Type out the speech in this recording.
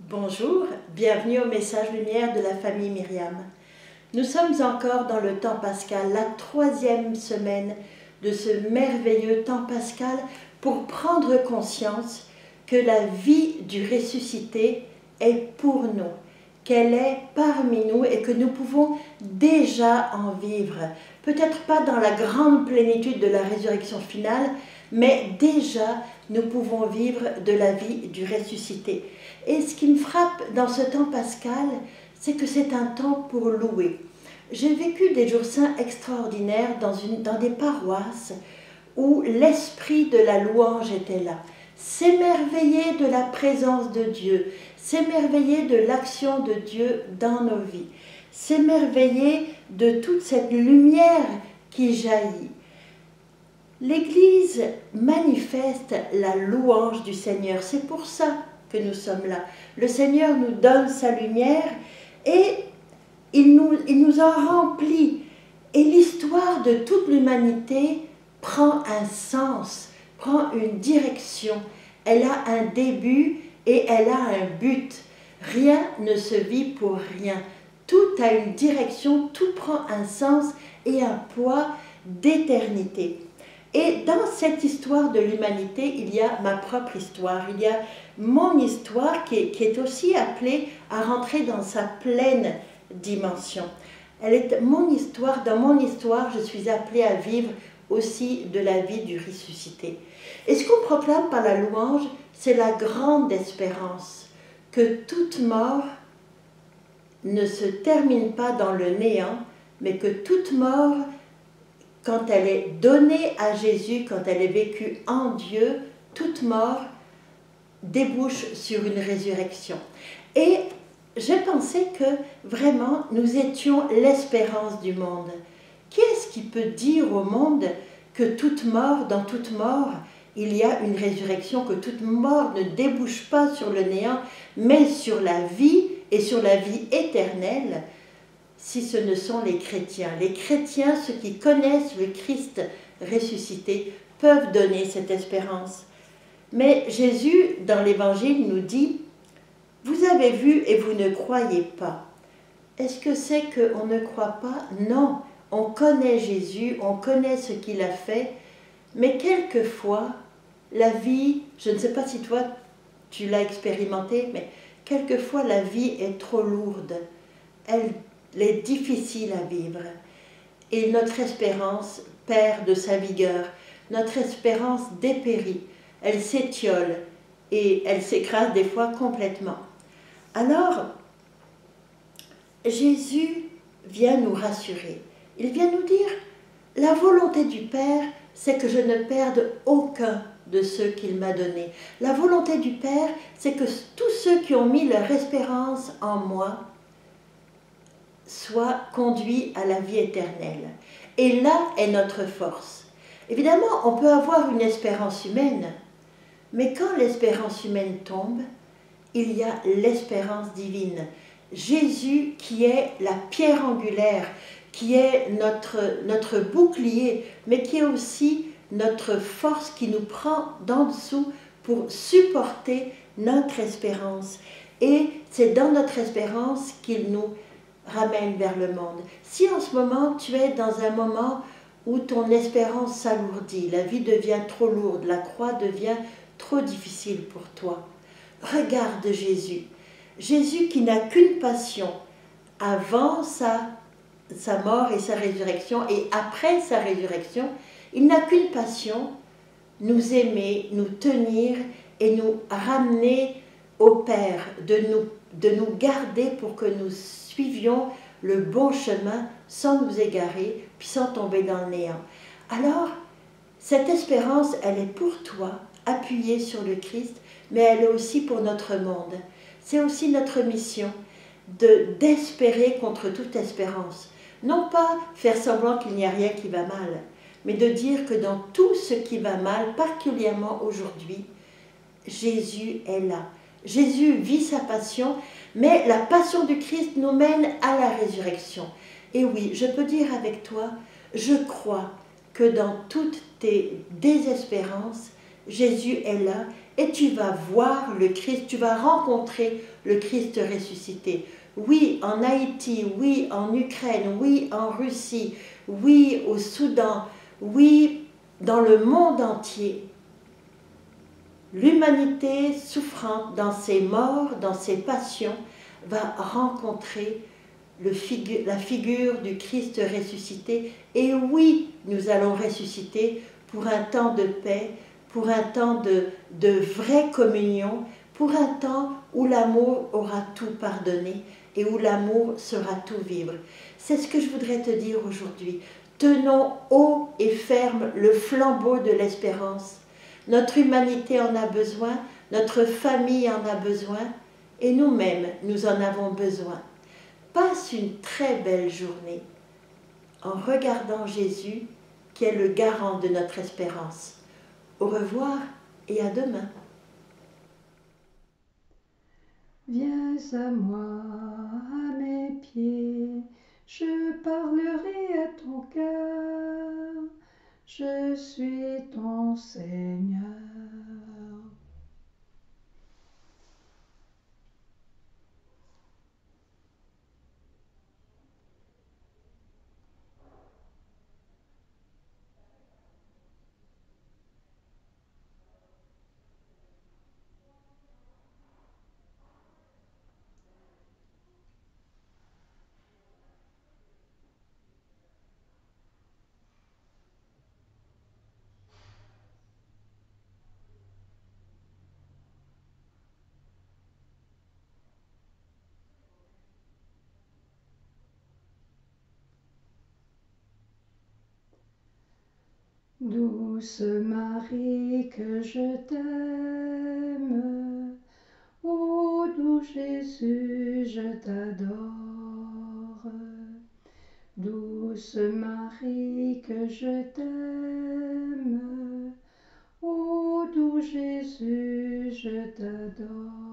Bonjour, bienvenue au message lumière de la famille Myriam. Nous sommes encore dans le temps pascal, la 3e semaine de ce merveilleux temps pascal pour prendre conscience que la vie du ressuscité est pour nous, qu'elle est parmi nous et que nous pouvons déjà en vivre. Peut-être pas dans la grande plénitude de la résurrection finale, mais déjà nous pouvons vivre de la vie du ressuscité. Et ce qui me frappe dans ce temps pascal, c'est que c'est un temps pour louer. J'ai vécu des jours saints extraordinaires dans des paroisses où l'esprit de la louange était là. S'émerveiller de la présence de Dieu, s'émerveiller de l'action de Dieu dans nos vies, s'émerveiller de toute cette lumière qui jaillit. L'Église manifeste la louange du Seigneur, c'est pour ça que nous sommes là. Le Seigneur nous donne sa lumière et il nous en remplit. Et l'histoire de toute l'humanité prend un sens, prend une direction. Elle a un début et elle a un but. Rien ne se vit pour rien. Tout a une direction, tout prend un sens et un poids d'éternité. Et dans cette histoire de l'humanité, il y a ma propre histoire, il y a mon histoire qui est aussi appelée à rentrer dans sa pleine dimension. Elle est mon histoire, dans mon histoire, je suis appelée à vivre aussi de la vie du ressuscité. Et ce qu'on proclame par la louange, c'est la grande espérance que toute mort ne se termine pas dans le néant, mais que toute mort, quand elle est donnée à Jésus, quand elle est vécue en Dieu, toute mort débouche sur une résurrection. Et j'ai pensé que vraiment nous étions l'espérance du monde. Qui est-ce qui peut dire au monde que toute mort, dans toute mort, il y a une résurrection, que toute mort ne débouche pas sur le néant, mais sur la vie et sur la vie éternelle, si ce ne sont les chrétiens. Les chrétiens, ceux qui connaissent le Christ ressuscité, peuvent donner cette espérance. Mais Jésus, dans l'Évangile, nous dit « Vous avez vu et vous ne croyez pas ». Est-ce que c'est qu'on ne croit pas? Non, on connaît Jésus, on connaît ce qu'il a fait, mais quelquefois, la vie, je ne sais pas si toi tu l'as expérimenté, mais quelquefois la vie est trop lourde. Elle est difficile à vivre. Et notre espérance perd de sa vigueur, notre espérance dépérit, elle s'étiole et elle s'écrase des fois complètement. Alors, Jésus vient nous rassurer. Il vient nous dire, la volonté du Père, c'est que je ne perde aucun de ceux qu'il m'a donnés. La volonté du Père, c'est que tous ceux qui ont mis leur espérance en moi soient conduits à la vie éternelle. Et là est notre force. Évidemment, on peut avoir une espérance humaine, mais quand l'espérance humaine tombe, il y a l'espérance divine. Jésus qui est la pierre angulaire, qui est notre bouclier, mais qui est aussi notre force qui nous prend d'en dessous pour supporter notre espérance. Et c'est dans notre espérance qu'il nous ramène vers le monde. Si en ce moment tu es dans un moment où ton espérance s'alourdit, la vie devient trop lourde, la croix devient trop difficile pour toi, regarde Jésus. Jésus qui n'a qu'une passion avant sa mort et sa résurrection, et après sa résurrection, il n'a qu'une passion, nous aimer, nous tenir et nous ramener au Père, de nous garder pour que nous suivions le bon chemin sans nous égarer, puis sans tomber dans le néant. Alors, cette espérance, elle est pour toi, appuyée sur le Christ, mais elle est aussi pour notre monde. C'est aussi notre mission d'espérer contre toute espérance. Non pas faire semblant qu'il n'y a rien qui va mal, mais de dire que dans tout ce qui va mal, particulièrement aujourd'hui, Jésus est là. Jésus vit sa passion, mais la passion du Christ nous mène à la résurrection. Et oui, je peux dire avec toi, je crois que dans toutes tes désespérances, Jésus est là et tu vas voir le Christ, tu vas rencontrer le Christ ressuscité. Oui, en Haïti, oui, en Ukraine, oui, en Russie, oui, au Soudan, oui, dans le monde entier. L'humanité souffrante dans ses morts, dans ses passions, va rencontrer la figure du Christ ressuscité. Et oui, nous allons ressusciter pour un temps de paix, pour un temps de vraie communion, pour un temps où l'amour aura tout pardonné et où l'amour sera tout vivre. C'est ce que je voudrais te dire aujourd'hui. Tenons haut et ferme le flambeau de l'espérance. Notre humanité en a besoin, notre famille en a besoin, et nous-mêmes, nous en avons besoin. Passe une très belle journée en regardant Jésus, qui est le garant de notre espérance. Au revoir et à demain. Viens à moi, à mes pieds, je parlerai à ton cœur, je suis ton Seigneur. Douce Marie, que je t'aime, ô doux Jésus, je t'adore. Douce Marie, que je t'aime, ô doux Jésus, je t'adore.